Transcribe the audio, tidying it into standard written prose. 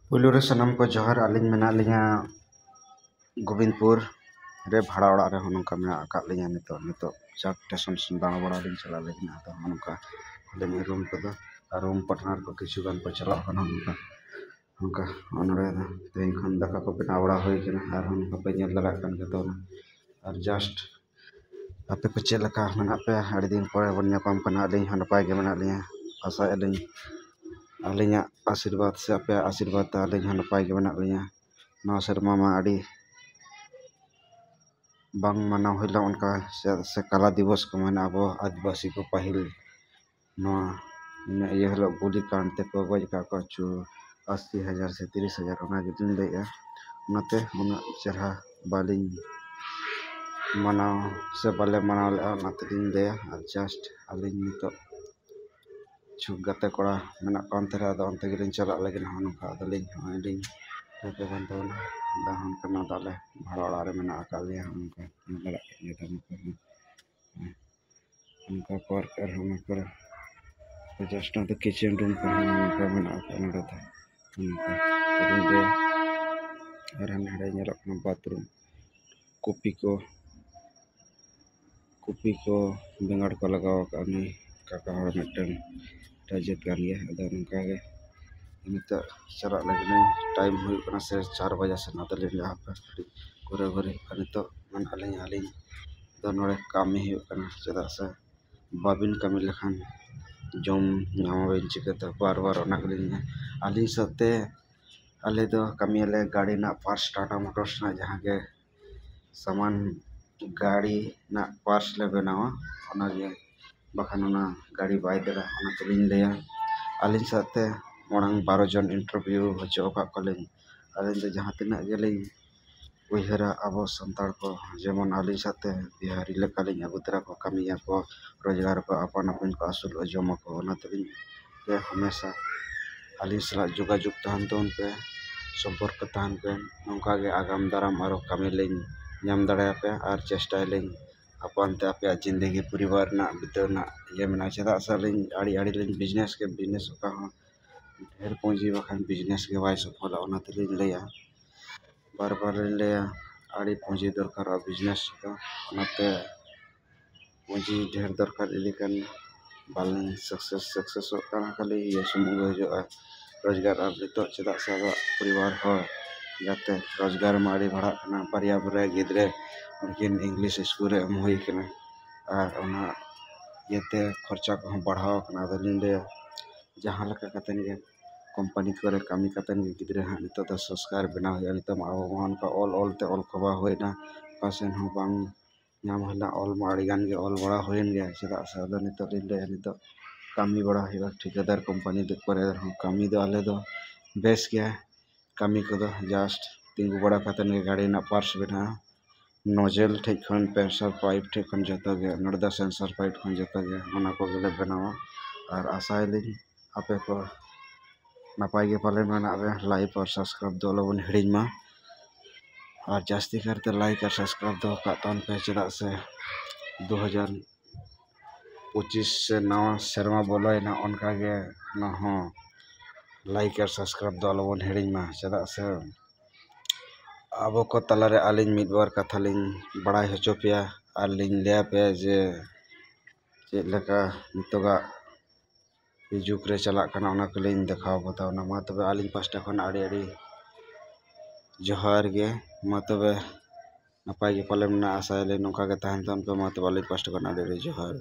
पुलुरे सनम को जोहर आलिंग मेना लिया गोविंदपुर रे भाड़ा ओड़ा रे नौका मेना आकाद लिया नितो चाक स्टेशन दाणा बड़ा लिंग चला लेकिन तो नौका लेकिन रूम को रूम पार्टनर को किछु गान को चला नौका नौका अनरे तेन खन दाका को बना बड़ा होई केना आर नौका पे नेल लगा कान जतो और जस्ट आपे को चेक लका मेना पे आड़ी दिन परे बन ᱧᱟᱯᱟᱢ कना लिंग नपाय के मेना लिया आशा लिंग आलिंगा आशीर्वाद से आपे आशीर्वाद आलिंग नपाय के मेना लिया नवा सेरमा मा आड़ी बांग मानाव होला उनका से काला दिवस को माना अब आदिवासी को पहिल नवा ये हलो गोली कांड ते को गज का को चु 80,000 से 30,000 ओना गिदिन लेया नते उना चरहा बालिंग मानाव से बाले मानाव ले नते दिन लेया जस्ट आलिंग नितो छु गते कोड़ा मेना कांतरे आदो अंते गिलिन चला लेकिन नौका आदलिंग आलिंग पे बंतो दा हन करना दाले भाड़ा ओड़ा रे मेना आका लिया उनका लगा ये उनका पर कर हम कर जस्ट ना तो किचन रूम पर उनका मेना आका नडा था उनका दे और हम नडा nyelok na bathroom kupi ko bengar ko लगाव kami kakak hor meten tajet kan ya ada nungka ge नितो चला लगे टाइम हुई से 4 बजे से ना दलिन यहाँ पर घुरे घुरे नितो मन आलिंग आलिंग तो नोड़े कामी हुई चदा से बाबिन कामी लेखान जम नामा बेन चिकते बार बार ओनागलिंग आलिंग सते आले दो कामी आले गाड़ी ना पार्ट्स टाटा मोटर्स ना जहाँ के सामान गाड़ी ना पार्ट्स ले बनावा ओनागे बखान ओना गाड़ी बाय देला ओना तलिंग लेया आलिंग सते मोरंग 12 जन इंटरव्यू हचो का कलिंग आलिंग जहाँ तिना गेलिंग उहरा अब संताड़ को जेमन आलिंग साथे बिहारी लेकालिंग अबुतरा को कामिया को रोजगार को अपन अपन को असूल जमा को ओना तलिंग पे हमेशा आलिंग सला जोगाजोग तहन तो उन पे संपर्क तहन पे नौका गे आगाम दाराम आरो कामी लिंग नाम दाड़ाया पे आर चेष्टा लिंग अपन ते आपे जिंदगी परिवार ना बितना ये मेना चदा सालिंग आड़ी आड़ी लिंग बिजनेस का ढेर पूंजी बखान बिजनेस के वाई सफल ओना तलिंग लेया बार बार लेया आड़ी पूंजी दरकार बिजनेस का ओनाते पूंजी ढेर दरकार इलिकन बालिंग सक्सेस होना खाली ये सुमुंग जो रोजगार अब नितो चदा से परिवार हो जाते रोजगार माड़ी भाड़ा कना परिया बरे गिद्रे उनकिन इंग्लिश स्कूल रे होई कना आर ओना येते खर्चा को बढ़ाव कना दलिंग ले जहां लका कतन गे कंपनी करे कामी कतन गे गिद्रे हा नितो द संस्कार बना हो नितो मान का ऑल ते ऑल खबा होइना पासेन हो बांग नाम हला ऑल माड़ी गान गे ऑल बड़ा होइन गे चदा से द नितो ले नितो कामी बड़ा है ठेकेदार कंपनी दे करे कामी दो आले दो बेस गया कामी को दो जस्ट तिंगु बड़ा कतन गे गाड़ी ना पार्ट्स बना नोजल ठेक खन प्रेशर पाइप ठेक खन जतो गे नर्दा सेंसर पाइप खन जतो गे ओना को गेले बनावा और आशा लिंग आपे को नपाय गे पाले मेना बे लाइक और सब्सक्राइब दो लोगन हिडिंग मा और जास्ती करते लाइक और सब्सक्राइब दो कातन पे चदा से 2025 से नवा शर्मा बोलो ना उनका गे ना हो लाइक और सब्सक्राइब दो लोगन हिडिंग मा चदा से अब को तलारे आलिंग मिद बार कथा लिंग बड़ा हचो पिया और लिंग लिया पे जे चेक लका नितोगा जुग रे चला कना ओना को लिंग देखाव बताओ ना मा तबे आलिंग पास्टा खन आड़ी आड़ी जोहार गे मा तबे नपाय गे पाले मना आशा ले नौका गे तहन तन पे मा तबे आलिंग पास्टा खन आड़ी आड़ी जोहार।